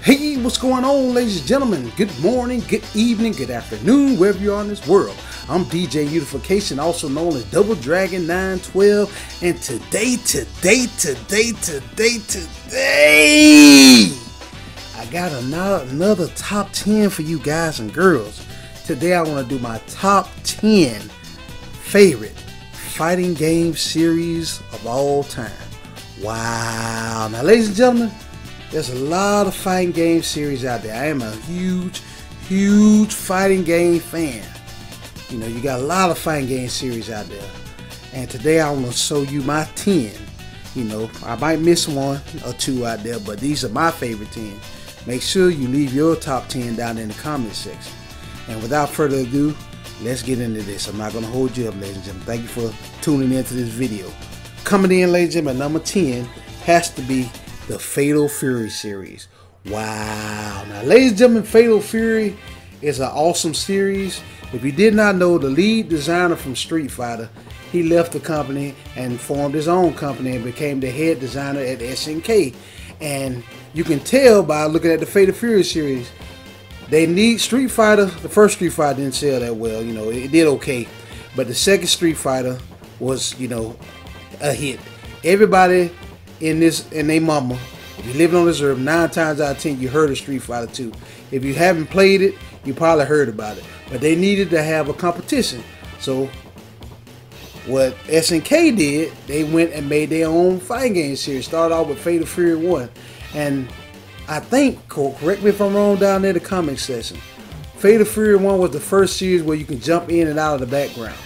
Hey, what's going on, ladies and gentlemen? Good morning, good evening, good afternoon, wherever you are in this world. I'm DJ Unification, also known as Double Dragon 912, and today, I got another top 10 for you guys and girls. Today, I want to do my top 10 favorite fighting game series of all time. Wow. Now, ladies and gentlemen, there's a lot of fighting game series out there. I am a huge fighting game fan. You know, you got a lot of fighting game series out there. And today I want to show you my 10. You know, I might miss one or two out there, but these are my favorite 10. Make sure you leave your top 10 down in the comment section. And without further ado, let's get into this. I'm not going to hold you up, ladies and gentlemen. Thank you for tuning into this video. Coming in, ladies and gentlemen, number 10 has to be the Fatal Fury series. Wow. Now, ladies and gentlemen, Fatal Fury is an awesome series. If you did not know, the lead designer from Street Fighter, he left the company and formed his own company and became the head designer at SNK. And you can tell by looking at the Fatal Fury series, they need Street Fighter. The first Street Fighter didn't sell that well, you know, it did okay. But the second Street Fighter was, you know, a hit. Everybody in they mama, if you living on this earth, 9 times out of 10 you heard of Street Fighter 2. If you haven't played it, you probably heard about it. But they needed to have a competition. So what SNK did, they went and made their own fighting game series. Started off with Fatal Fury 1. And I think, correct me if I'm wrong down there in the comment section, Fatal Fury 1 was the first series where you can jump in and out of the backgrounds.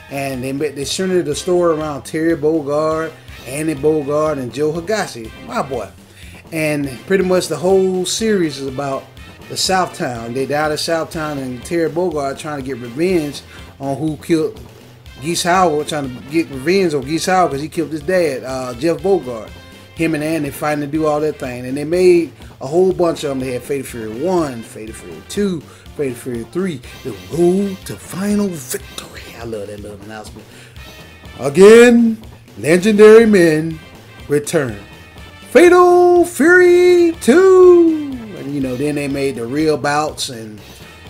And they centered the story around Terry Bogard, Andy Bogard, and Joe Higashi, my boy. And pretty much the whole series is about the Southtown. They died at Southtown, and Terry Bogard trying to get revenge on who killed Geese Howard, trying to get revenge on Geese Howard because he killed his dad, Jeff Bogard. Him and Andy fighting to do all that thing. And they made a whole bunch of them. They had Fatal Fury 1, Fatal Fury 2, Fatal Fury 3, The Road to Final Victory. I love that little announcement. Again, legendary men return. Fatal Fury 2. And you know, then they made the real bouts. And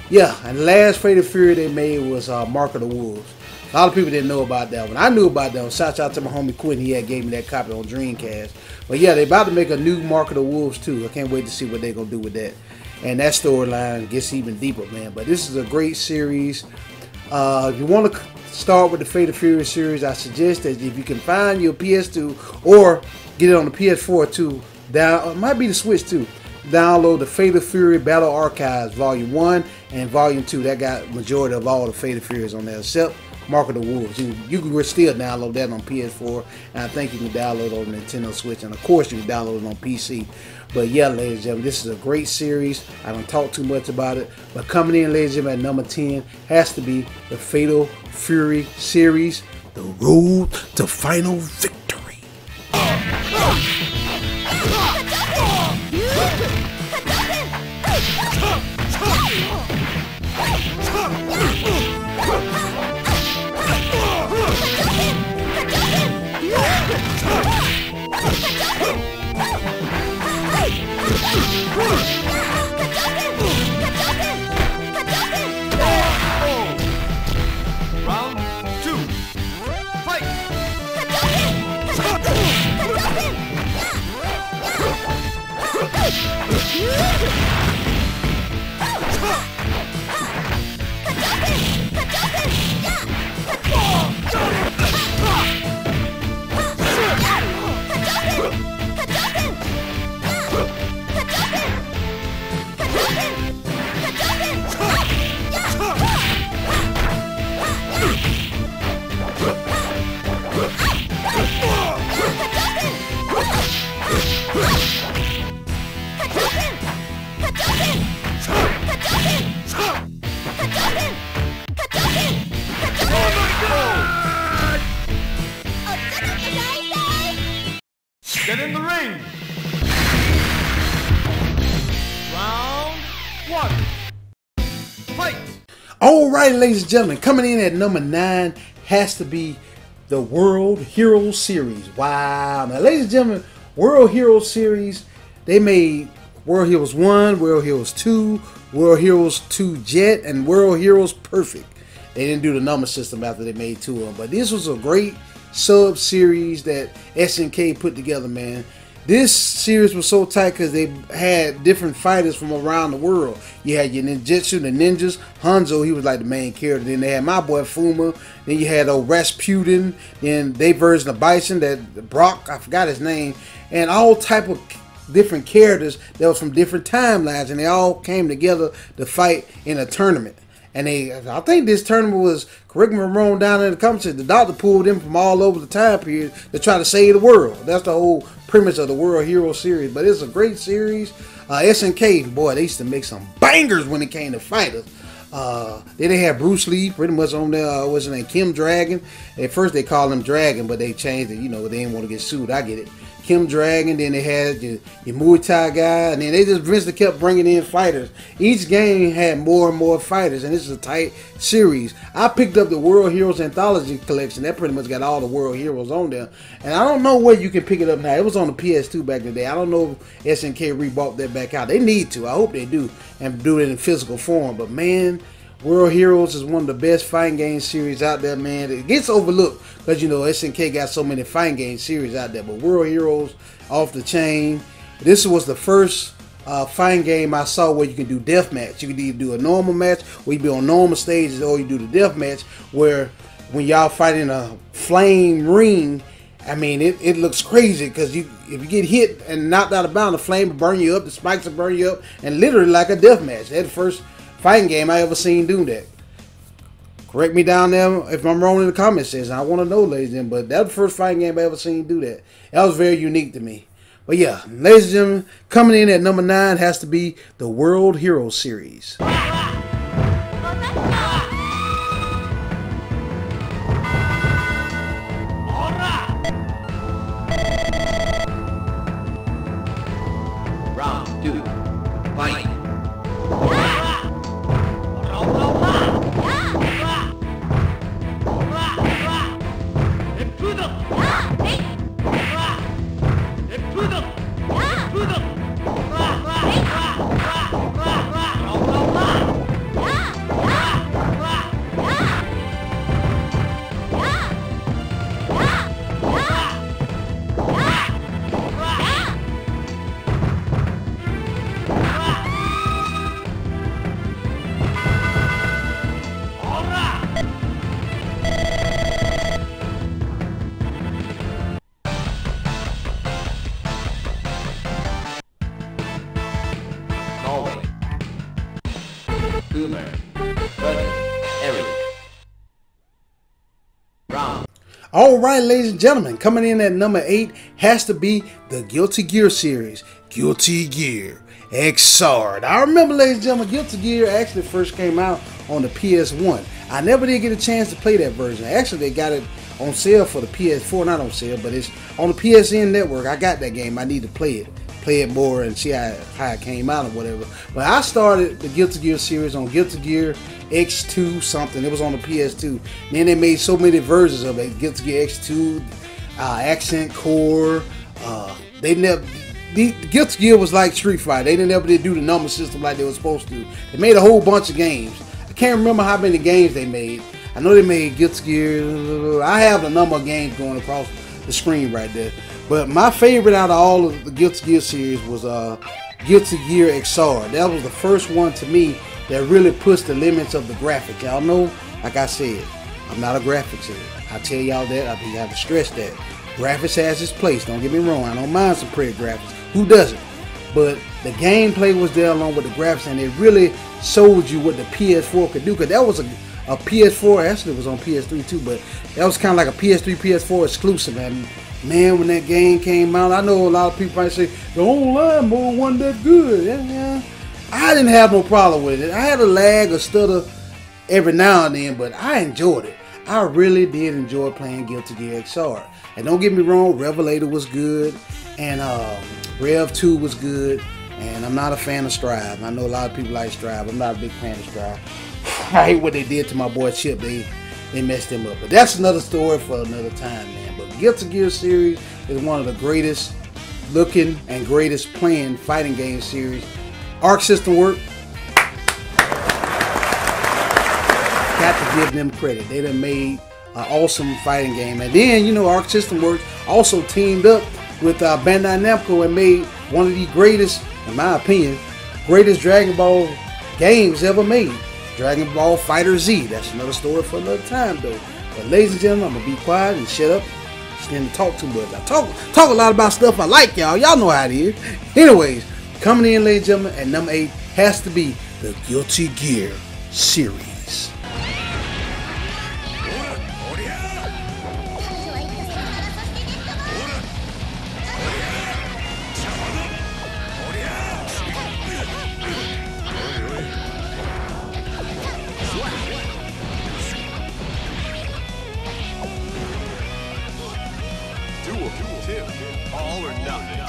yeah, and the last Fatal Fury they made was Mark of the Wolves. A lot of people didn't know about that one. I knew about that one. Shout out to my homie Quinn. He had gave me that copy on Dreamcast. But yeah, they're about to make a new Mark of the Wolves too. I can't wait to see what they're going to do with that. And that storyline gets even deeper, man. But this is a great series. If you want to start with the Fatal Fury series, I suggest that if you can find your PS2 or get it on the PS4 too, it might be the Switch too, download the Fatal Fury Battle Archives Volume 1 and Volume 2. That got majority of all the Fatal Furies on there, except Mark of the Wolves. You can still download that on PS4, and I think you can download it on Nintendo Switch, and of course you can download it on PC. But yeah, ladies and gentlemen, this is a great series. I don't talk too much about it, but coming in, ladies and gentlemen, at number 10 has to be the Fatal Fury series, The Road to Final Victory. Round 2. Fight! Get in the ring! Round 1. Fight! Alright, ladies and gentlemen, coming in at number 9 has to be the World Hero Series. Wow. Now, ladies and gentlemen, World Hero Series, they made World Heroes 1, World Heroes 2, World Heroes 2 Jet, and World Heroes Perfect. They didn't do the number system after they made 2 of them. But this was a great sub-series that SNK put together, man. This series was so tight because they had different fighters from around the world. You had your ninjutsu, the ninjas. Hanzo, he was like the main character. Then they had my boy Fuma. Then you had Rasputin. Then they version of Bison, that Brock, I forgot his name. And all type of different characters that was from different timelines. And they all came together to fight in a tournament. And I think this tournament was, correct me if I'm wrong, down in the comments, the doctor pulled them from all over the time period to try to save the world. That's the whole premise of the World Hero series. But it's a great series. SNK, boy, they used to make some bangers when it came to fighters. Then they had Bruce Lee pretty much on there. What's his name? Kim Dragon. At first they called him Dragon, but they changed it. You know, they didn't want to get sued. I get it. Kim Dragon. Then they had your Muay Thai guy. And then they just eventually kept bringing in fighters. Each game had more and more fighters. And this is a tight series. I picked up the World Heroes Anthology Collection. That pretty much got all the World Heroes on there. And I don't know where you can pick it up now. It was on the PS2 back in the day. I don't know if SNK rebought that back out. They need to. I hope they do. And do it in physical form. But man, World Heroes is one of the best fighting game series out there, man. It gets overlooked because, you know, SNK got so many fighting game series out there. But World Heroes, off the chain. This was the first fighting game I saw where you can do deathmatch. You can either do a normal match, where you be on normal stages, or you do the deathmatch, where when y'all fight in a flame ring, I mean, it looks crazy because if you get hit and knocked out of bounds, the flame will burn you up, the spikes will burn you up, and literally like a deathmatch. That's the first fighting game I ever seen do that. Correct me down there if I'm wrong in the comment section. I want to know, ladies and gentlemen. But that's the first fighting game I ever seen do that. That was very unique to me. But yeah, ladies and gentlemen, coming in at number 9 has to be the World Hero Series. Round 2. Fight. All right, ladies and gentlemen, coming in at number 8 has to be the Guilty Gear series, Guilty Gear XR. I remember, ladies and gentlemen, Guilty Gear actually first came out on the PS1. I never did get a chance to play that version. Actually, they got it on sale for the PS4, not on sale, but it's on the PSN network. I got that game. I need to play it more and see how it came out or whatever. But I started the Guilty Gear series on Guilty Gear X2 something. It was on the PS2. Then they made so many versions of it. Guilty Gear X2, Accent Core. Guilty Gear was like Street Fighter. They never did do the number system like they were supposed to. They made a whole bunch of games. I can't remember how many games they made. I know they made Guilty Gear. I have the number of games going across the screen right there. But my favorite out of all of the Guilty Gear series was Guilty Gear XR. That was the first one to me that really pushed the limits of the graphics. Y'all know, like I said, I'm not a graphics head. I tell y'all that. I have to stress that. Graphics has its place. Don't get me wrong. I don't mind some pretty graphics. Who doesn't? But the gameplay was there along with the graphics, and it really showed you what the PS4 could do. Because that was a PS4. Actually, it was on PS3 too, but that was kind of like a PS3, PS4 exclusive. And man, when that game came out, I know a lot of people might say the online mode wasn't that good. Yeah. I didn't have no problem with it. I had a lag or stutter every now and then, but I enjoyed it. I really did enjoy playing Guilty Gear XR. And don't get me wrong, Revelator was good, and Rev 2 was good, and I'm not a fan of Strive. I know a lot of people like Strive. I'm not a big fan of Strive. I hate what they did to my boy Chip. They messed him up. But that's another story for another time, man. But Guilty Gear series is one of the greatest looking and greatest playing fighting game series. Arc System Works. Got to give them credit. They done made an awesome fighting game. And then, you know, Arc System Works also teamed up with Bandai Namco and made one of the greatest, in my opinion, greatest Dragon Ball games ever made. Dragon Ball Fighter Z. That's another story for another time, though. But ladies and gentlemen, I'm going to be quiet and shut up. Didn't talk too much. I talk a lot about stuff I like, y'all. Y'all know how it is. Anyways, coming in, ladies and gentlemen, at number 8 has to be the Guilty Gear series. All or nothing.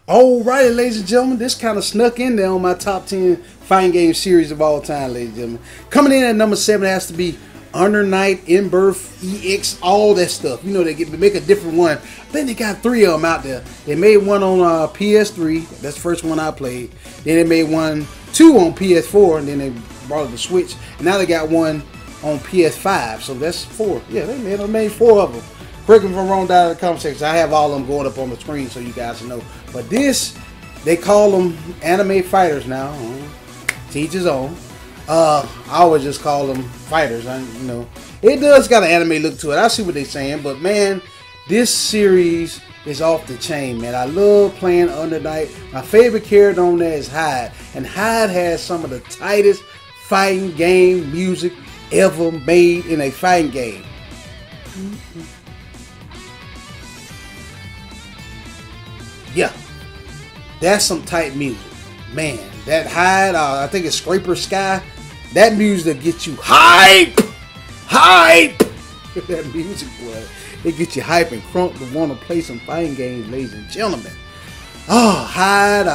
Alrighty, ladies and gentlemen, this kind of snuck in there on my top 10 fighting game series of all time, ladies and gentlemen. Coming in at number 7 has to be Undernight, In-Birth, EX, all that stuff. You know, they make a different one. I think they got 3 of them out there. They made one on PS3. That's the first one I played. Then they made 2 on PS4, and then they brought it to Switch. And now they got one on PS5. So that's 4. Yeah, they made 4 of them. Correct me if I'm wrong down in the comment section. I have all of them going up on the screen so you guys know. But this, they call them anime fighters now. To each his own. I always just call them fighters. You know, it does got an anime look to it. I see what they're saying, but man, this series is off the chain, man. I love playing Undernight. My favorite character on there is Hyde, and Hyde has some of the tightest fighting game music ever made in a fighting game. Yeah, that's some tight music, man. That Hyde, I think it's Scraper Sky. That music that gets you hype. That music, boy, it gets you hype and crunk to want to play some fighting games, ladies and gentlemen. Oh, Hyde.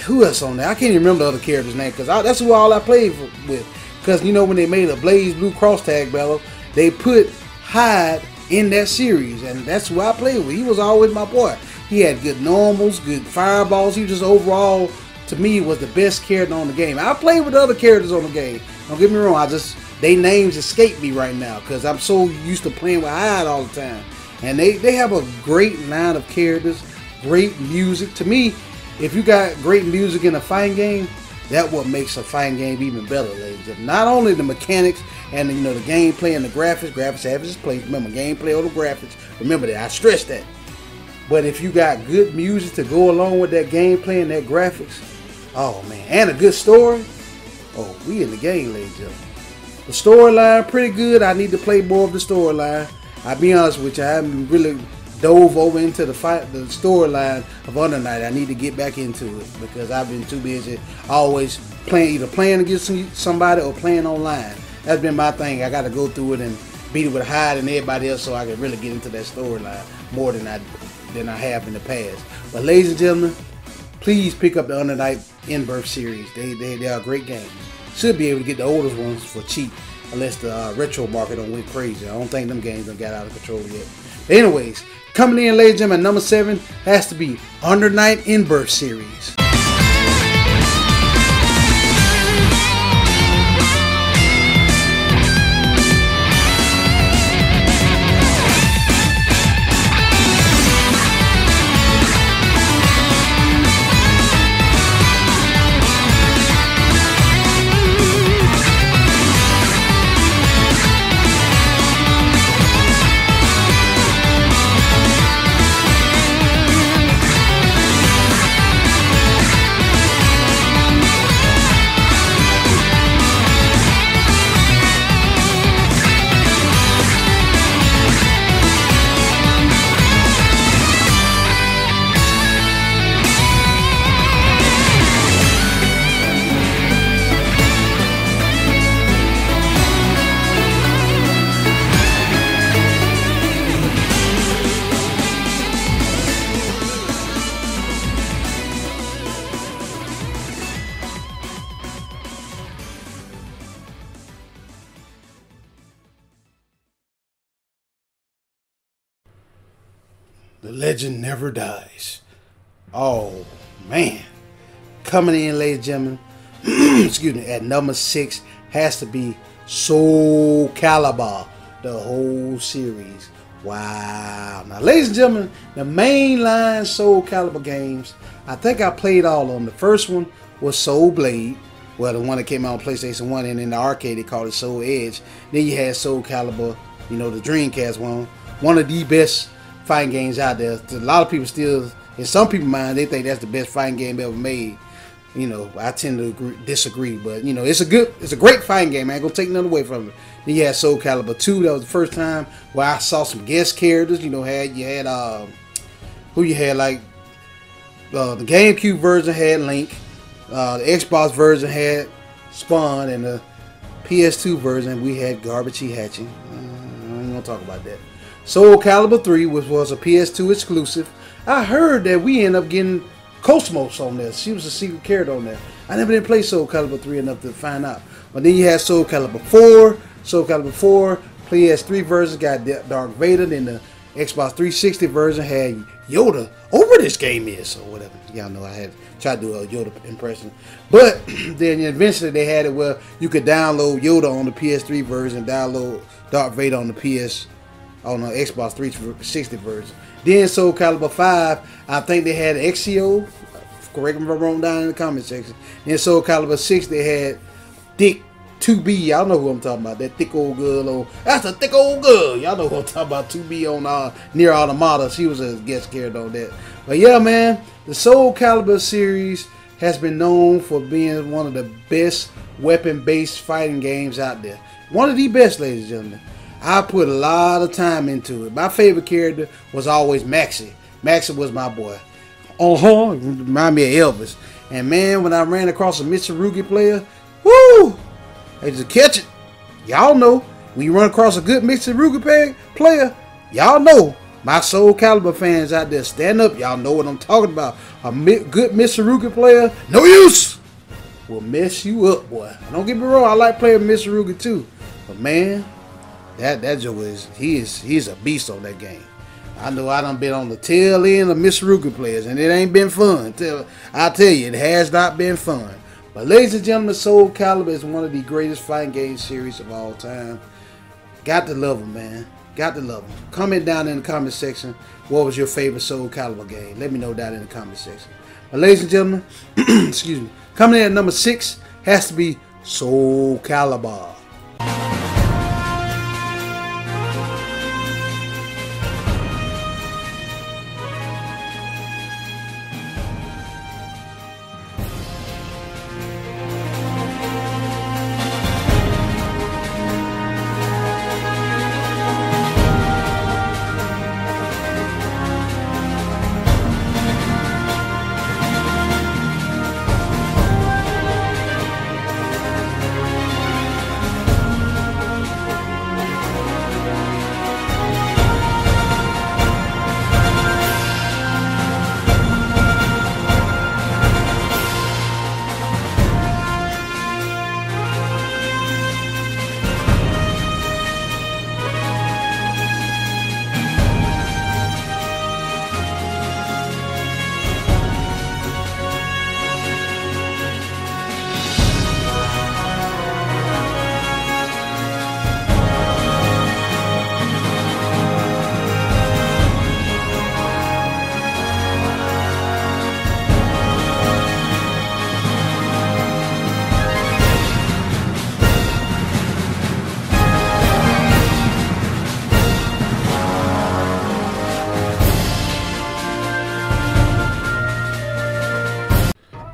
Who else on there? I can't even remember the other character's name because that's who all I played with. Because you know when they made a Blaze Blue Cross Tag battle, they put Hyde in that series, and that's who I played with. He was always my boy. He had good normals, good fireballs. He just overall, to me, was the best character on the game. I played with other characters on the game. Don't get me wrong. They names escape me right now because I'm so used to playing with Hyde all the time. And they have a great line of characters, great music. To me, if you got great music in a fighting game, that's what makes a fighting game even better, ladies. Not only the mechanics and the gameplay and the graphics have its place. Remember, gameplay over graphics. Remember that. I stress that. But if you got good music to go along with that gameplay and that graphics, oh man, and a good story, oh, we in the game, ladies and gentlemen. The storyline pretty good. I need to play more of the storyline. I'll be honest with you, I haven't really dove over into the storyline of Undernight. I need to get back into it because I've been too busy always either playing against somebody or playing online. That's been my thing. I got to go through it and beat it with higher than everybody else, so I can really get into that storyline more than I have in the past. But ladies and gentlemen, please pick up the Undernight In-Birth series. They are a great game. Should be able to get the oldest ones for cheap, unless the retro market don't went crazy. I don't think them games done got out of control yet. But anyways, coming in, ladies and gentlemen, number 7 has to be Undernight In-Birth series. The legend never dies. Oh, man. Coming in, ladies and gentlemen, excuse me, at number 6 has to be Soul Calibur, the whole series. Wow. Now, ladies and gentlemen, the mainline Soul Calibur games, I think I played all of them. The first one was Soul Blade. Well, the one that came out on PlayStation 1, and in the arcade they called it Soul Edge. Then you had Soul Calibur, you know, the Dreamcast one. One of the best fighting games out there. A lot of people still, in some people's mind, they think that's the best fighting game ever made. You know, I tend to disagree, but you know, it's a great fighting game. I ain't gonna take nothing away from it. Then you had Soul Calibur 2. That was the first time where I saw some guest characters. You know, you had who you had, like the GameCube version had Link, the Xbox version had Spawn, and the PS2 version we had Garbage Hatching. I ain't gonna talk about that. Soul Calibur 3, which was a PS2 exclusive. I heard that we ended up getting Cosmos on there. She was a secret character on there. I never did play Soul Calibur 3 enough to find out. But then you had Soul Calibur 4. Soul Calibur 4, PS3 version got Darth Vader. Then the Xbox 360 version had Yoda. Over this game is, or whatever. Y'all know I had tried to do a Yoda impression. But then eventually they had it where you could download Yoda on the PS3 version, download Darth Vader on the Xbox 360 version. Then Soul Calibur 5, I think they had Exio. Correct me if I'm wrong down in the comment section. Then Soul Calibur 6, they had Thick 2B. Y'all know who I'm talking about. That thick old girl. That's a thick old girl. Y'all know who I'm talking about. 2B on Near Automata. She was a guest character on that. But yeah, man, the Soul Calibur series has been known for being one of the best weapon-based fighting games out there. One of the best, ladies and gentlemen. I put a lot of time into it. My favorite character was always Maxie. Maxie was my boy. Remind me of Elvis. And man, when I ran across a Mitsurugi player, woo! They just catch it. Y'all know, when you run across a good Mitsurugi player, y'all know, my Soul Calibur fans out there, stand up. Y'all know what I'm talking about. A good Mitsurugi player, no use, will mess you up, boy. Don't get me wrong, I like playing Mitsurugi too. But man, that Joe he's a beast on that game. I know I done been on the tail end of Mitsurugi players, and it ain't been fun. I tell you, it has not been fun. But ladies and gentlemen, Soul Calibur is one of the greatest fighting game series of all time. Got to love them, man. Got to love them. Comment down in the comment section, what was your favorite Soul Calibur game? Let me know down in the comment section. But ladies and gentlemen, excuse me, coming in at number 6 has to be Soul Calibur.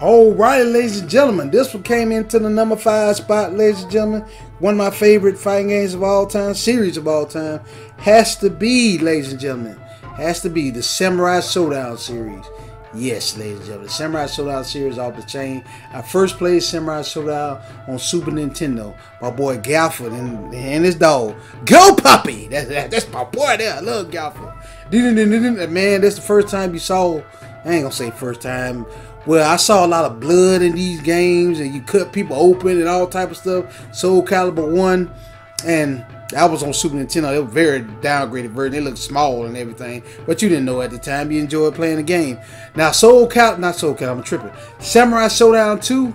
Alright, ladies and gentlemen, this one came into the number 5 spot, ladies and gentlemen. One of my favorite fighting games of all time, series of all time, has to be, ladies and gentlemen, has to be the Samurai Showdown series. Yes, ladies and gentlemen, the Samurai Showdown series off the chain. I first played Samurai Showdown on Super Nintendo. My boy Galford and his dog. Go Puppy! That's my boy there. I love Galford. Man, that's the first time you saw, I ain't gonna say first time. Well, I saw a lot of blood in these games, and you cut people open and all type of stuff. Soul Calibur 1, and that was on Super Nintendo. They were very downgraded version. They looked small and everything, but you didn't know at the time. You enjoyed playing the game. Now, I'm tripping. Samurai Showdown 2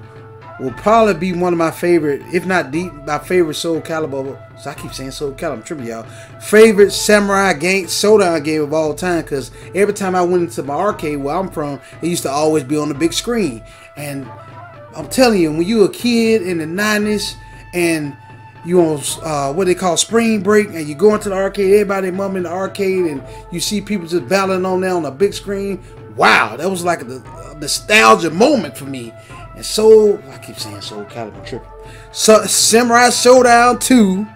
will probably be one of my favorite, if not my favorite Soul Calibur. So I keep saying Soul Calibur, I'm tripping, y'all. Favorite Samurai Showdown game of all time, because every time I went into my arcade where I'm from, it used to always be on the big screen. And I'm telling you, when you were a kid in the 90s and you on what they call spring break, and you go into the arcade, everybody mom in the arcade, and you see people just battling on there on a big screen. Wow, that was like a nostalgia moment for me. And so I keep saying Soul Calibur, tripping. So Samurai Showdown 2,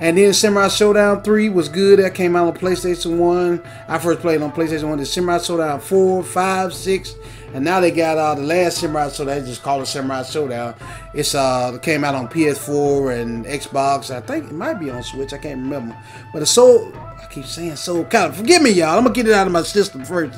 and then Samurai Showdown 3 was good. That came out on PlayStation 1. I first played on PlayStation 1. The Samurai Showdown 4, 5, 6, and now they got the last Samurai Showdown. They just call it Samurai Showdown. It came out on PS4 and Xbox. I think it might be on Switch. I can't remember. But I keep saying Soul Calibur. Forgive me, y'all. I'm gonna get it out of my system first.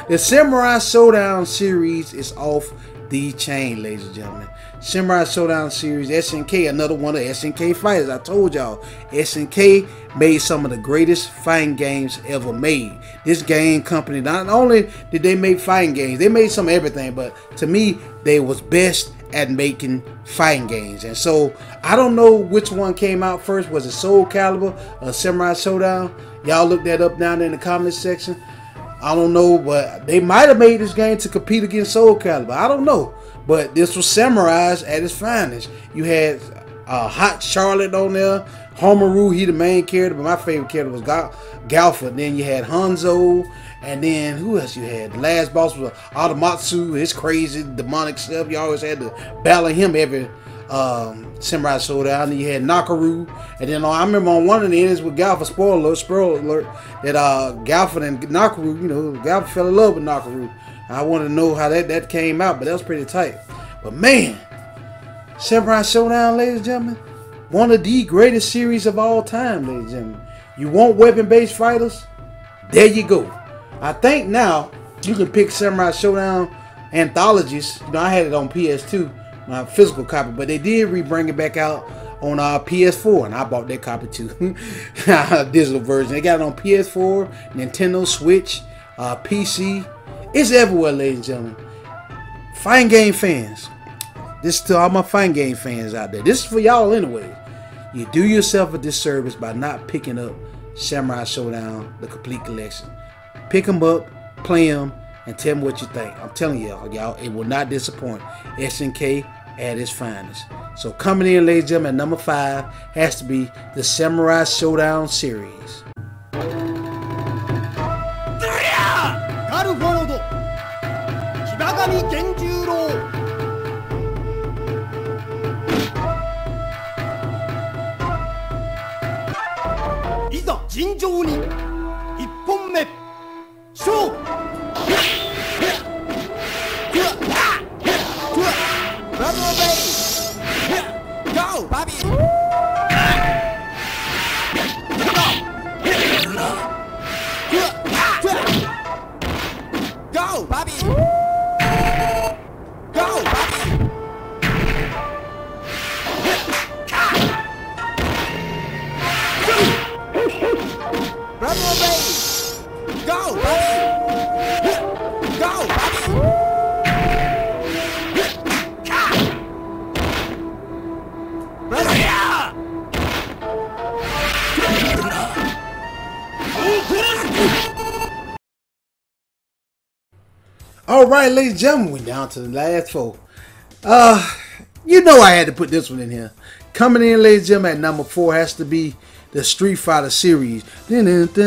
The Samurai Showdown series is off the chain, ladies and gentlemen. Samurai Showdown series, SNK, another one of SNK fighters. I told y'all, SNK made some of the greatest fighting games ever made. This game company, not only did they make fighting games, they made some of everything, but to me, they was best at making fighting games. And so I don't know which one came out first. Was it Soul Calibur or Samurai Showdown? Y'all look that up down there in the comments section. I don't know, but they might have made this game to compete against Soul Calibur. I don't know. But this was Samurais at its finest. You had Hot Charlotte on there. Homaru, he the main character, but my favorite character was Galford. Then you had Hanzo, and then who else you had? The last boss was Automatsu, his crazy demonic stuff. You always had to battle him every Samurai Showdown. Then you had Nakaru, and then I remember on one of the endings with Galford, spoiler alert, that Galford and Nakaru, you know, Galford fell in love with Nakaru. I want to know how that came out, but that was pretty tight. But man, Samurai Showdown, ladies and gentlemen, one of the greatest series of all time, ladies and gentlemen. You want weapon-based fighters? There you go. I think now you can pick Samurai Showdown anthologies. You know, I had it on PS2, my physical copy, but they did bring it back out on PS4, and I bought that copy too. Digital version. They got it on PS4, Nintendo Switch, PC. It's everywhere, ladies and gentlemen. Fighting game fans. This is to all my fighting game fans out there. This is for y'all anyway. You do yourself a disservice by not picking up Samurai Showdown, the complete collection. Pick them up, play them, and tell me what you think. I'm telling y'all, it will not disappoint. SNK at its finest. So coming in, ladies and gentlemen, at number 5 has to be the Samurai Showdown series. Go, Bobby! Go, Bobby! Go, Bobby! Brother Bay! Go, Bobby! Go, Bobby! Alright, ladies and gentlemen, we're down to the last 4. You know I had to put this one in here. Coming in, ladies and gentlemen, at number 4 has to be the Street Fighter series. Ladies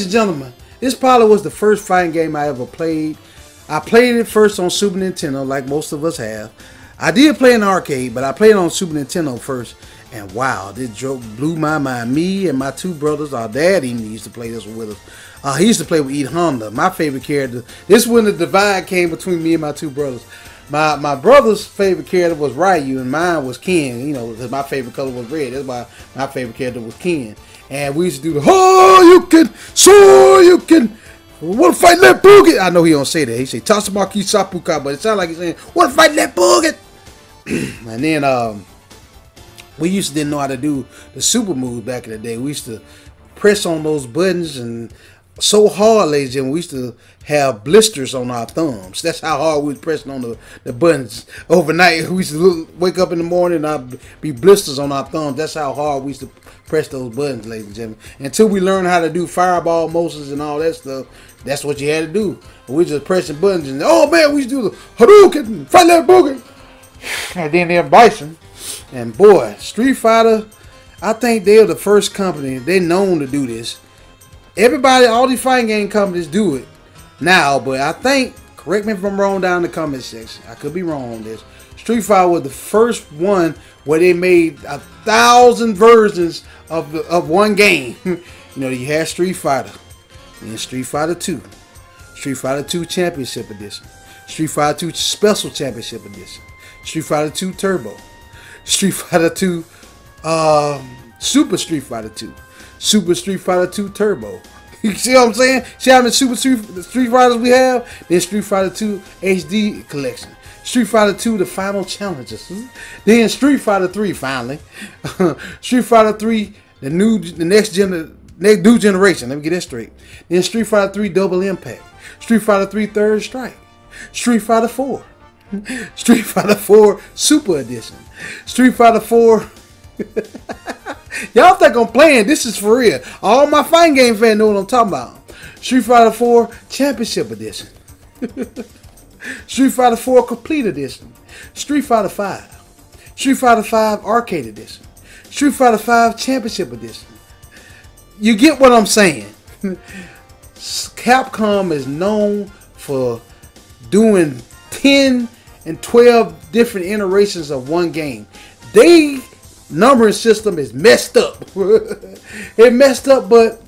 and gentlemen, this probably was the first fighting game I ever played. I played it first on Super Nintendo, like most of us have. I did play in the arcade, but I played on Super Nintendo first. And wow, this joke blew my mind. Me and my two brothers, our dad even used to play this with us. He used to play with Eat Honda, my favorite character. This is when the divide came between me and my two brothers. My brother's favorite character was Ryu, and mine was Ken. You know, because my favorite color was red. That's why my favorite character was Ken. And we used to do the Hadouken, so you can. What fight that boogie? I know he don't say that. He say Tatsumaki Sapuka, but it sounds like he's saying, what fight that boogie? And then we used to didn't know how to do the super moves back in the day. We used to press on those buttons and so hard, ladies and gentlemen, we used to have blisters on our thumbs. That's how hard we was pressing on the buttons overnight. We used to wake up in the morning and I'd be blisters on our thumbs. That's how hard we used to press those buttons, ladies and gentlemen. Until we learned how to do fireball motions and all that stuff, that's what you had to do. We just pressing buttons and, oh man, we used to do the Hadouken, fight that boogie. And then they're Bison. And boy, Street Fighter, I think they're the first company, they're known to do this. Everybody, all these fighting game companies do it now, but I think, correct me if I'm wrong down in the comment section, I could be wrong on this. Street Fighter was the first one where they made 1,000 versions of one game. You know, you had Street Fighter, then Street Fighter 2, Street Fighter 2 Championship Edition, Street Fighter 2 Special Championship Edition, Street Fighter 2 Turbo, Street Fighter 2 Super Street Fighter 2, Super Street Fighter 2 Turbo. You see what I'm saying? See how many Super Street Fighters we have? Then Street Fighter 2 HD Collection, Street Fighter 2 The Final Challenges, then Street Fighter 3 finally, Street Fighter 3 the new generation. Let me get that straight. Then Street Fighter 3 Double Impact, Street Fighter 3 Third Strike, Street Fighter 4, Street Fighter 4 Super Edition, Street Fighter 4. Y'all think I'm playing? This is for real. All my fighting game fans know what I'm talking about. Street Fighter 4 Championship Edition, Street Fighter 4 Complete Edition, Street Fighter 5, Street Fighter 5 Arcade Edition, Street Fighter 5 Championship Edition. You get what I'm saying? Capcom is known for doing 10 and 12 different iterations of one game. They numbering system is messed up. It messed up, but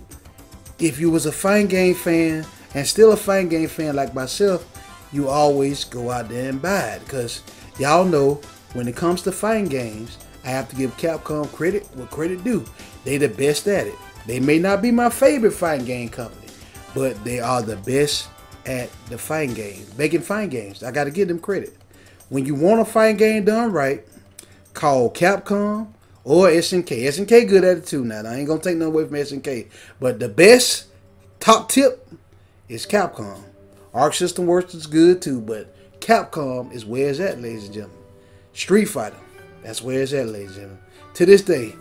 if you was a fighting game fan and still a fighting game fan like myself, you always go out there and buy it, because y'all know when it comes to fighting games, I have to give Capcom credit what credit due. They the best at it. They may not be my favorite fighting game company, but they are the best at the fighting games, making fighting games. I got to give them credit. When you want a fighting game done right, call Capcom or SNK. SNK good at it too now. I ain't going to take nothing away from SNK. But the best, top tip, is Capcom. Arc System Works is good too, but Capcom is where it's at, ladies and gentlemen. Street Fighter, that's where it's at, ladies and gentlemen. To this day.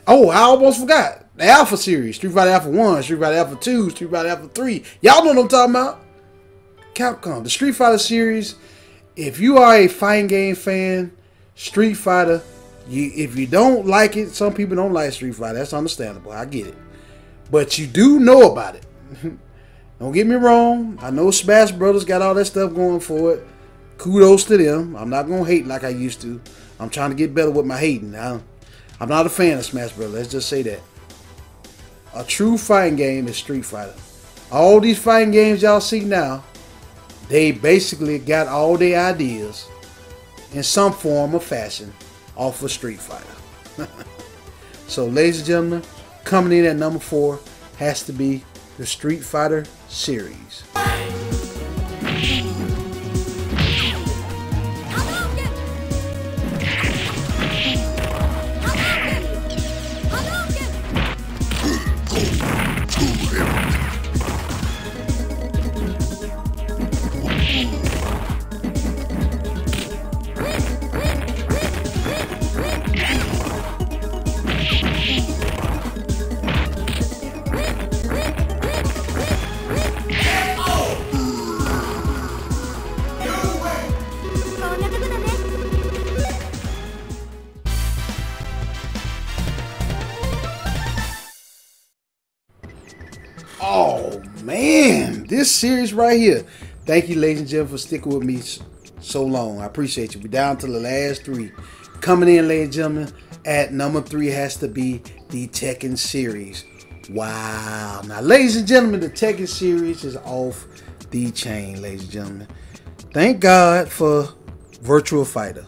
Oh, I almost forgot. The Alpha series. Street Fighter Alpha 1, Street Fighter Alpha 2, Street Fighter Alpha 3. Y'all know what I'm talking about. Capcom. The Street Fighter series. If you are a fighting game fan, Street Fighter, if you don't like it, some people don't like Street Fighter. That's understandable. I get it. But you do know about it. Don't get me wrong. I know Smash Brothers got all that stuff going for it. Kudos to them. I'm not going to hate like I used to. I'm trying to get better with my hating. I'm not a fan of Smash Brothers. Let's just say that. A true fighting game is Street Fighter. All these fighting games y'all see now, they basically got all their ideas in some form or fashion off of Street Fighter. So, ladies and gentlemen, coming in at number 4 has to be the Street Fighter series. Oh man, this series right here. Thank you, ladies and gentlemen, for sticking with me so long. I appreciate you. We're down to the last 3. Coming in, ladies and gentlemen, at number 3 has to be the Tekken series. Wow. Now, ladies and gentlemen, the Tekken series is off the chain, ladies and gentlemen. Thank God for Virtual Fighter.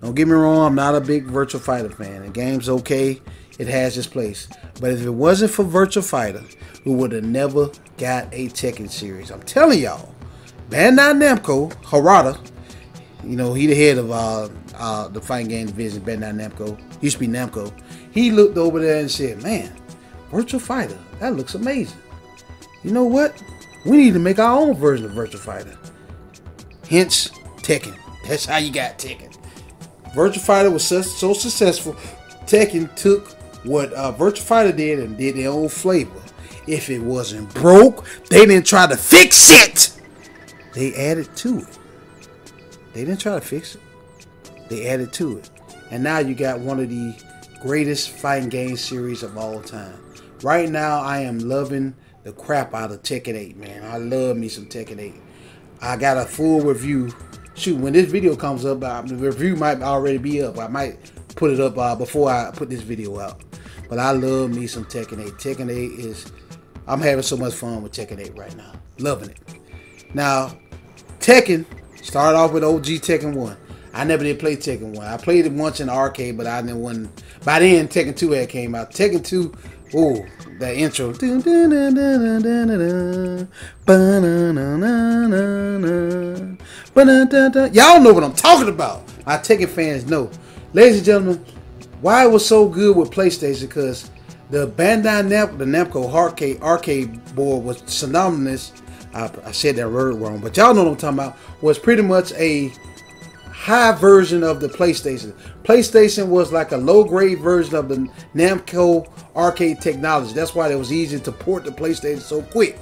Don't get me wrong, I'm not a big Virtual Fighter fan. The game's okay. It has its place. But if it wasn't for Virtual Fighter, we would have never got a Tekken series. I'm telling y'all, Bandai Namco, Harada, you know, he the head of the fighting game division, Bandai Namco, used to be Namco. He looked over there and said, man, Virtual Fighter, that looks amazing. You know what? We need to make our own version of Virtual Fighter. Hence, Tekken. That's how you got Tekken. Virtual Fighter was so successful, Tekken took what Virtual Fighter did and did their own flavor. If it wasn't broke, they didn't try to fix it. They added to it. They didn't try to fix it. They added to it. And now you got one of the greatest fighting game series of all time. Right now, I am loving the crap out of Tekken 8, man. I love me some Tekken 8. I got a full review. Shoot, when this video comes up, the review might already be up. I might put it up before I put this video out. But I love me some Tekken 8. Tekken 8 is... I'm having so much fun with Tekken 8 right now. Loving it. Now, Tekken started off with OG Tekken 1. I never did play Tekken 1. I played it once in the arcade, but I didn't want... By then, Tekken 2 had came out. Tekken 2, ooh, that intro. Y'all know what I'm talking about. My Tekken fans know. Ladies and gentlemen, why it was so good with PlayStation, because the Bandai Namco, the Namco arcade board was synonymous. I said that word wrong, but y'all know what I'm talking about. Was pretty much a high version of the PlayStation. PlayStation was like a low-grade version of the Namco arcade technology. That's why it was easy to port the PlayStation so quick.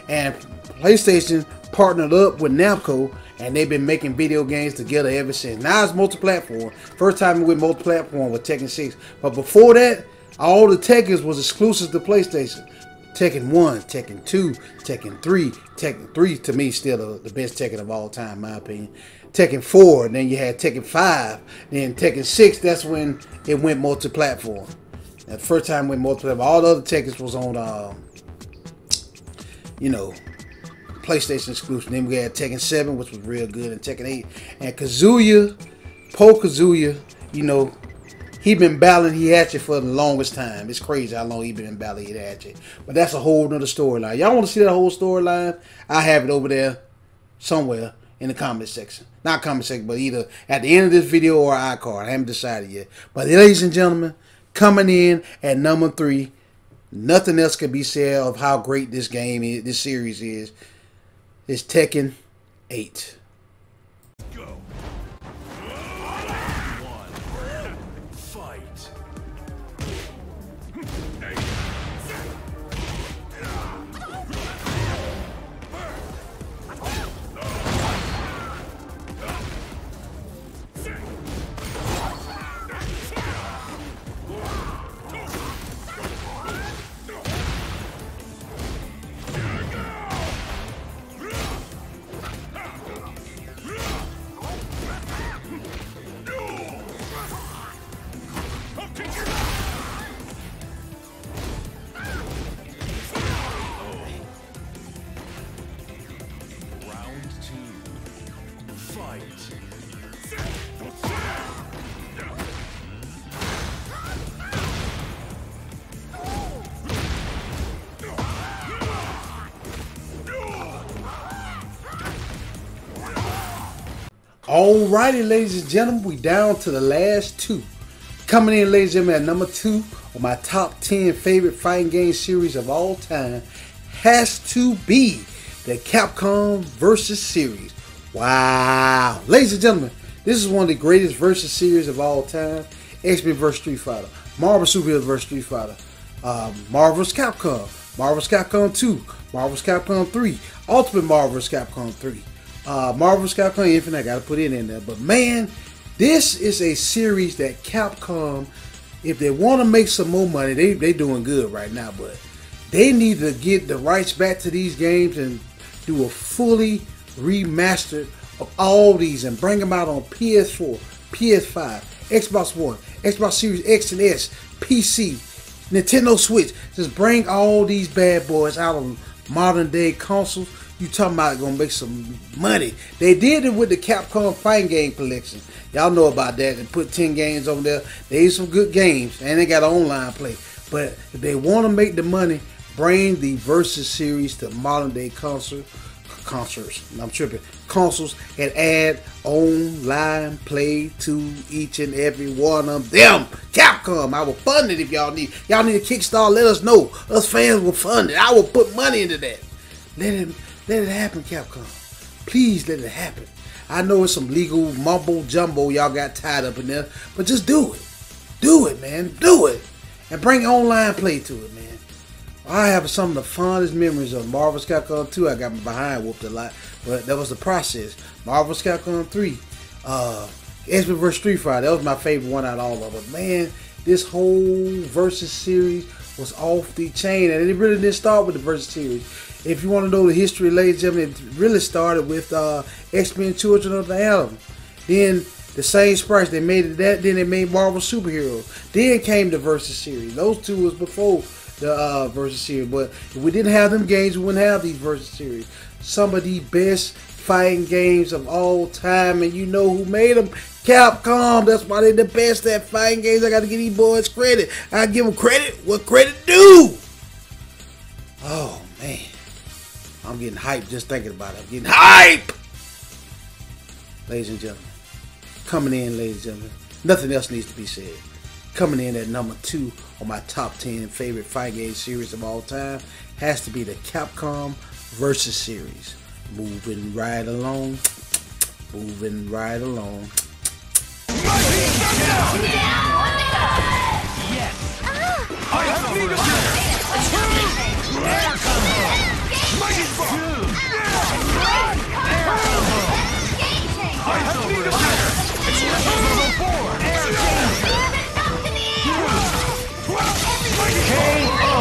And PlayStation partnered up with Namco, and they've been making video games together ever since. Now it's multi-platform. First time we went multi-platform with Tekken 6. But before that, all the Tekkens was exclusive to PlayStation. Tekken 1, Tekken 2, Tekken 3. Tekken 3 to me still the best Tekken of all time, in my opinion. Tekken 4, and then you had Tekken 5. Then Tekken 6, that's when it went multi-platform. The first time it went multi-platform. All the other Tekkens was on, you know, PlayStation exclusive. Then we had Tekken 7, which was real good, and Tekken 8. And Kazuya, Kazuya, you know, he been battling Heihachi for the longest time. It's crazy how long he been battling Heihachi. But that's a whole nother storyline. Y'all want to see that whole storyline? I have it over there somewhere in the comment section. Not comment section, but either at the end of this video or iCard. I haven't decided yet. But ladies and gentlemen, coming in at number 3, nothing else can be said of how great this game is, this series is. It's Tekken 8. Go. Fight. Alrighty, ladies and gentlemen, we down to the last 2. Coming in, ladies and gentlemen, at number 2 of my top 10 favorite fighting game series of all time has to be the Capcom Versus series. Wow. Ladies and gentlemen, this is one of the greatest Versus series of all time. X-Men vs. Street Fighter, Marvel Superheroes vs. Street Fighter, Marvel vs. Capcom, Marvel vs. Capcom 2, Marvel vs. Capcom 3, Ultimate Marvel vs. Capcom 3. Marvel vs. Capcom Infinite, I gotta put it in there. But man, this is a series that Capcom, if they want to make some more money, they doing good right now. But They need to get the rights back to these games and do a fully remastered of all these and bring them out on PS4, PS5, Xbox One, Xbox Series X and S, PC, Nintendo Switch. Just bring all these bad boys out on modern day consoles. You talking about gonna make some money. They did it with the Capcom fighting game collection. Y'all know about that. They put 10 games on there. They had some good games and they got online play. But if they want to make the money, bring the Versus series to modern day consoles. I'm tripping. Consoles and add online play to each and every one of them. Capcom, I will fund it if y'all need. Y'all need a Kickstarter. Let us know. Us fans will fund it. I will put money into that. Let it happen, Capcom. Please let it happen. I know it's some legal mumbo jumbo y'all got tied up in there, but just do it. Do it, man. Do it. And bring online play to it, man. I have some of the fondest memories of Marvel's Capcom 2. I got my behind whooped a lot, but that was the process. Marvel's Capcom 3, X-Men vs. Street Fighter, that was my favorite one out of all of them. Man, this whole Versus series was off the chain, and it really didn't start with the Versus series. If you want to know the history, ladies and gentlemen, it really started with X-Men Children of the Atom. Then the same sprites, they made it that, then they made Marvel Superheroes. Then came the Versus series. Those two was before the Versus series, but if we didn't have them games, we wouldn't have these Versus series. Some of the best fighting games of all time, and you know who made them? Capcom. That's why they're the best at fighting games. I got to give these boys credit. I give them credit what credit due. Oh man, I'm getting hyped just thinking about it. I'm getting hype, ladies and gentlemen. Coming in, ladies and gentlemen. Nothing else needs to be said. Coming in at number 2 on my top 10 favorite fighting game series of all time has to be the Capcom Versus series. Moving right along. Moving right along. Yes. I have need of Mighty Bomb. I have need of Level 4. KO.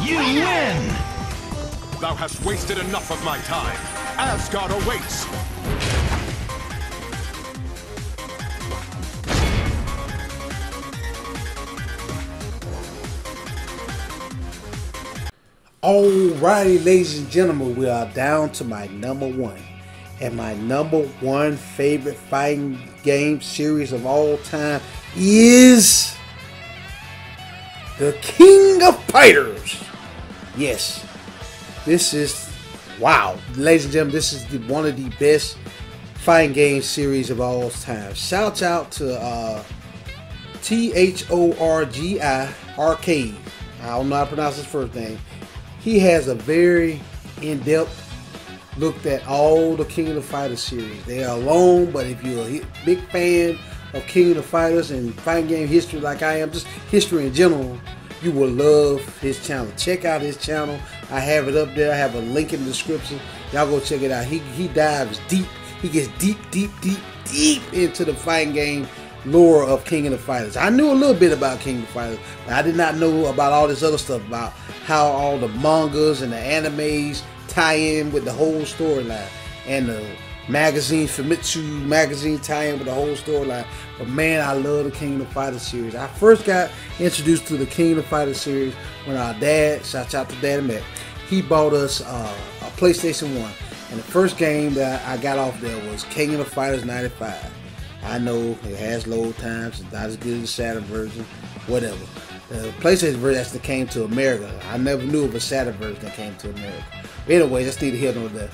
You win. Thou hast wasted enough of my time. Asgard awaits. Alrighty, ladies and gentlemen, we are down to my number 1. And my number 1 favorite fighting game series of all time is the King of Fighters. Yes, this is, wow, ladies and gentlemen, this is one of the best fighting game series of all time. Shout out to Thorgi Arcade. I don't know how to pronounce his first name. He has a very in-depth look at all the King of the Fighters series. They are long, but if you're a big fan of King of the Fighters and fighting game history like I am, just history in general, you will love his channel. Check out his channel. I have it up there. I have a link in the description. Y'all go check it out. He dives deep. He gets deep into the fighting game lore of King of the Fighters. I knew a little bit about King of the Fighters, but I did not know about all this other stuff, about how all the mangas and the animes tie in with the whole storyline, and the magazine, Famitsu magazine, tie in with the whole storyline. But man, I love the King of the Fighters series. I first got introduced to the King of the Fighters series when our dad, shout out to Daddy Mac, he bought us a PlayStation 1. And the first game that I got off there was King of the Fighters 95. I know it has load times, it's not as good as the Saturn version, whatever. The PlayStation version actually came to America. I never knew of a Saturn version that came to America. But anyway, just need to hear on that.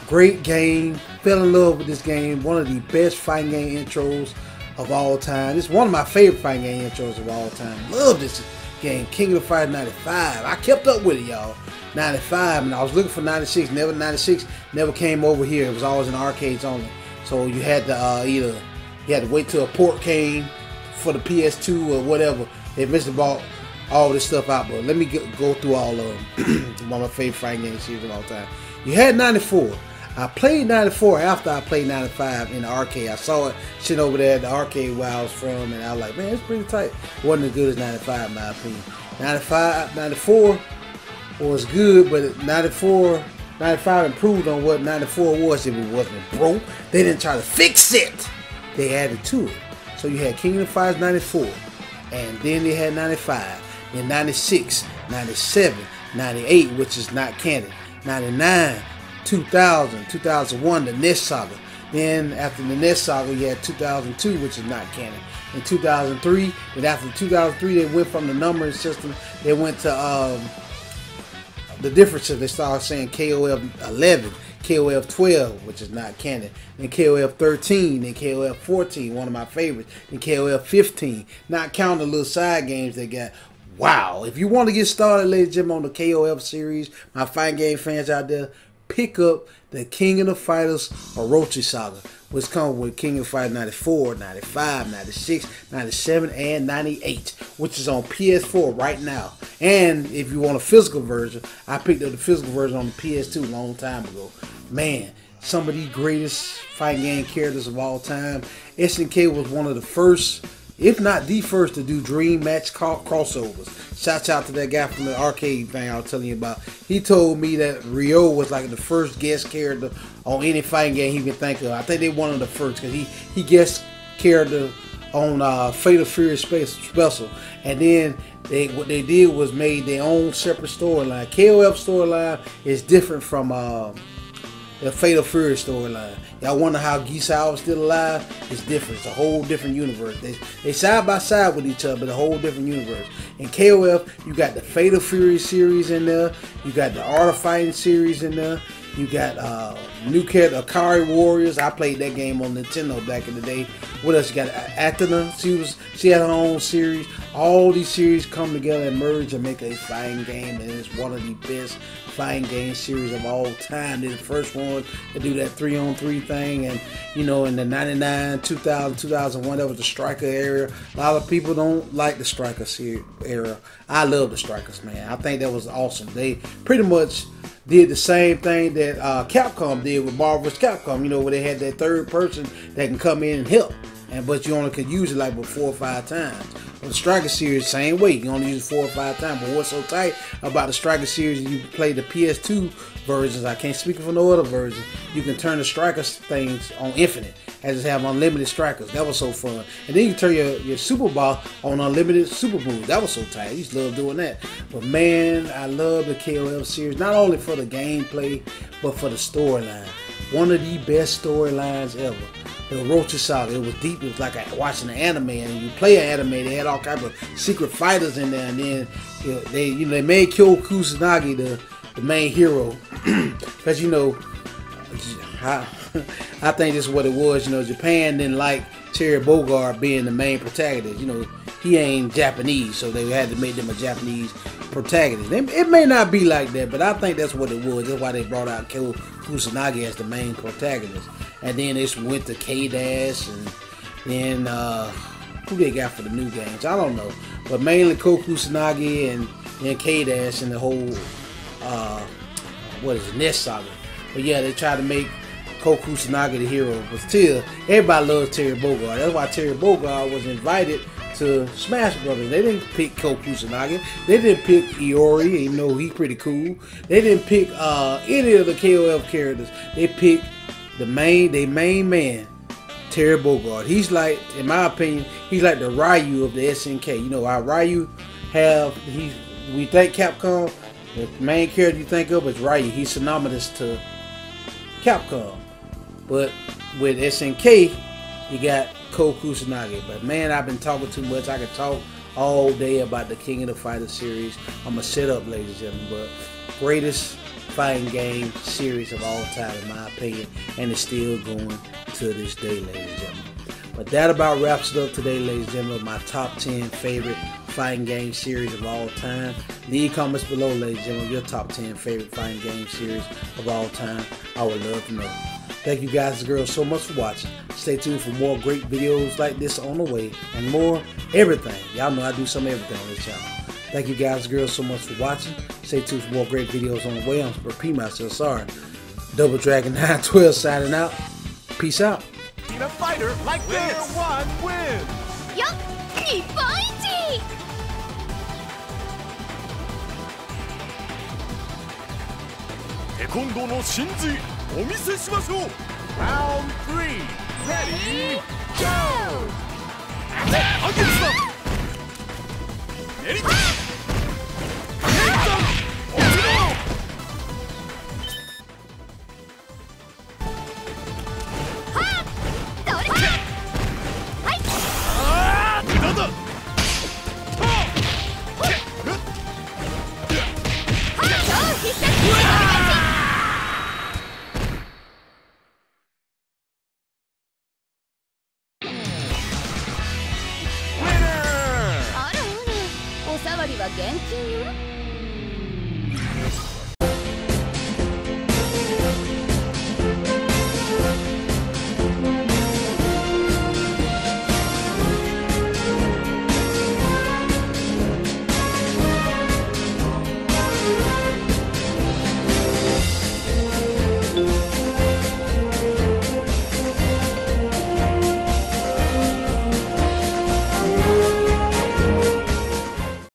Great game. Fell in love with this game. One of the best fighting game intros of all time. It's one of my favorite fighting game intros of all time. Love this game. King of the Fighters 95. I kept up with it, y'all. 95, and I was looking for 96. 96 never came over here. It was always in arcades only. So you had to you had to wait till a port came for the PS2 or whatever. They eventually bought all this stuff out, but let me go through all of them. One of my favorite fighting game series of all time. You had 94. I played 94 after I played 95 in the arcade. I saw it sitting over there at the arcade where I was from, and I was like, man, it's pretty tight. It wasn't as good as 95 in my opinion. 95, 94 was good, but 94, 95 improved on what 94 was. If it wasn't broke, they didn't try to fix it. They added to it. So you had King of Fighters 94, and then they had 95, then 96, 97, 98, which is not canon, 99, 2000, 2001, the NES Saga. Then after the NES Saga, you had 2002, which is not canon. In 2003, and after 2003, they went from the numbering system, they went to the differences. They started saying KOF 11, KOF 12, which is not canon, then KOF 13, then KOF 14, one of my favorites, then KOF 15, not counting the little side games they got. Wow, if you want to get started, ladies and gentlemen, on the KOF series, my fighting game fans out there, pick up the King of the Fighters Orochi Saga, which comes with King of Fighters 94, 95, 96, 97, and 98, which is on PS4 right now. And if you want a physical version, I picked up the physical version on the PS2 a long time ago. Man, some of the greatest fighting game characters of all time. SNK was one of the first, if not the first, to do dream match crossovers. Shouts out to that guy from the arcade thing I was telling you about. He told me that Ryo was like the first guest character on any fighting game he can think of. I think they one of the first because he guest character on Fatal Fury Special. And then what they did was made their own separate storyline. KOF storyline is different from the Fatal Fury storyline. Y'all wonder how Gisao is still alive? It's different. It's a whole different universe. They side by side with each other, but a whole different universe. In KOF, you got the Fatal Fury series in there. You got the Art of Fighting series in there. You got new character Akari Warriors. I played that game on Nintendo back in the day. What else? You got Athena. She had her own series. All these series come together and merge and make a fighting game, and it's one of the best fighting game series of all time. They're the first one to do that 3-on-3 thing, and you know, in the 99, 2000, 2001, that was the Striker era. A lot of people don't like the Striker era. I love the Strikers, man. I think that was awesome. They pretty much did the same thing that Capcom did with Marvel vs. Capcom, you know, where they had that third person that can come in and help. But you only could use it like 4 or 5 times. But the Striker series, same way. You only use it 4 or 5 times. But what's so tight about the Striker series, you play the PS2 versions. I can't speak for no other version. You can turn the Striker things on infinite. And just have unlimited strikers. That was so fun. And then you turn your Super Ball on unlimited super moves. That was so tight. I used to love doing that. But man, I love the KOF series. Not only for the gameplay, but for the storyline. One of the best storylines ever. The Orochi Saga. It was deep. It was like watching an anime. And you play an anime, they had all kinds of secret fighters in there. And then they made Kyo Kusanagi the main hero. Because I think this is what it was. Japan didn't like Terry Bogard being the main protagonist. He ain't Japanese, so they had to make them a Japanese protagonist. It may not be like that, but I think that's what it was. That's why they brought out Kyo Kusanagi as the main protagonist. And then they went to K-Dash, and then who they got for the new games? I don't know. But mainly Kyo Kusanagi and then K-Dash and the whole, NES Saga. But yeah, they tried to make Kyo Kusanagi the hero, but still, everybody loves Terry Bogard. That's why Terry Bogard was invited to Smash Brothers. They didn't pick Kyo Kusanagi. They didn't pick Iori, even though he's pretty cool. They didn't pick any of the KOF characters. They picked their main man, Terry Bogard. He's like, in my opinion, he's like the Ryu of the SNK. How Ryu we think Capcom, the main character you think of is Ryu. He's synonymous to Capcom. But with SNK, you got Kyo Kusanagi. But man, I've been talking too much. I could talk all day about the King of the Fighter series. I'm going to sit up, ladies and gentlemen. But greatest fighting game series of all time, in my opinion. And it's still going to this day, ladies and gentlemen. But that about wraps it up today, ladies and gentlemen. My top 10 favorite fighting game series of all time. Leave comments below, ladies and gentlemen, your top 10 favorite fighting game series of all time. I would love to know. Thank you guys and girls so much for watching. Stay tuned for more great videos like this on the way, and more everything. Y'all know I do some everything on this channel. Thank you guys and girls so much for watching. Stay tuned for more great videos on the way. I'm repeating myself, sorry. Double Dragon 912 signing out. Peace out. A fighter like this. Player 1 wins. Yup, 2ポイント今度の真珠お見せしましょう。Round 3 Ready Go。 アゲンスだ。エリットおさわりは厳禁よ。